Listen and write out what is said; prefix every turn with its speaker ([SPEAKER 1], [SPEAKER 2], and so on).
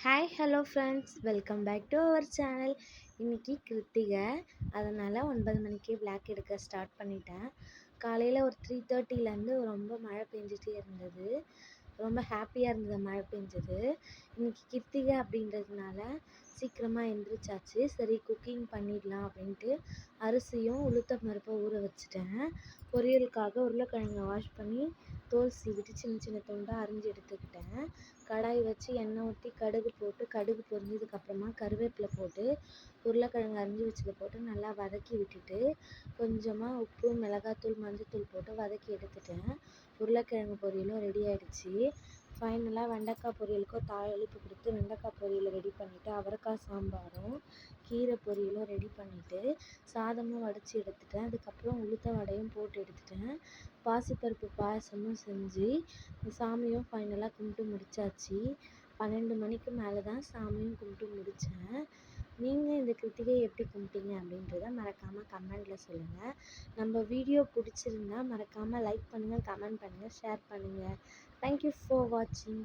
[SPEAKER 1] Hi hello friends, welcome back to our channel. இன்றைக்கி கிருத்திகை, அதனால் 9 மணிக்கே விளாக் எடுக்க ஸ்டார்ட் பண்ணிட்டேன். காலையில் ஒரு 3:30லேருந்து ரொம்ப மழை பெஞ்சிட்டே இருந்தது. ரொம்ப ஹாப்பியாக இருந்தது மழை பெஞ்சது. இன்றைக்கி கிருத்திகை அப்படின்றதுனால சீக்கிரமாக எழுந்திரிச்சாச்சு. சரி குக்கிங் பண்ணிடலாம் அப்படின்ட்டு அரிசியும் உளுத்தம் பருப்பும் ஊற வச்சுட்டேன். பொரியலுக்காக உருளைக்கிழங்கை வாஷ் பண்ணி தோல் சீவிட்டு சின்ன சின்ன துண்டாக அரிஞ்சு எடுத்துக்கிட்டேன். கடாய் வச்சு எண்ணெய் ஊற்றி கடுகு போட்டு, கடுகு பொரிஞ்சதுக்கப்புறமா கருவேப்பிலை போட்டு உருளைக்கிழங்கு அரிஞ்சு வச்சதை போட்டு நல்லா வதக்கி விட்டுட்டு கொஞ்சமாக உப்பு, மிளகாத்தூள், மஞ்சத்தூள் போட்டு வதக்கி எடுத்துட்டேன். உருளைக்கிழங்கு பொரியலும் ரெடி ஆகிடுச்சி. ஃபைனலாக வெண்டைக்காய் பொரியலுக்கும் தாளிப்பு கொடுத்து வெண்டைக்காய் பொரியலை ரெடி பண்ணிவிட்டு அவரைக்காய் சாம்பாரும் கீரை பொரியலும் ரெடி பண்ணிவிட்டு சாதமும் வடித்து எடுத்துட்டேன். அதுக்கப்புறம் உளுத்த வடையும் போட்டு எடுத்துட்டேன். பாசிப்பருப்பு பாயசமும் செஞ்சு சாமியும் ஃபைனலாக கும்பிட்டு முடித்தாச்சு. 12 மணிக்கு மேலே தான் சாமியும் கும்பிட்டு முடித்தேன். நீங்கள் இந்த கிருத்திகையை எப்படி கும்பிட்டீங்க அப்படின்றத மறக்காமல் கமெண்டில் சொல்லுங்கள். நம்ம வீடியோ பிடிச்சிருந்தா மறக்காமல் லைக் பண்ணுங்கள், கமெண்ட் பண்ணுங்கள், ஷேர் பண்ணுங்கள். தேங்க்யூ ஃபார் வாட்சிங்.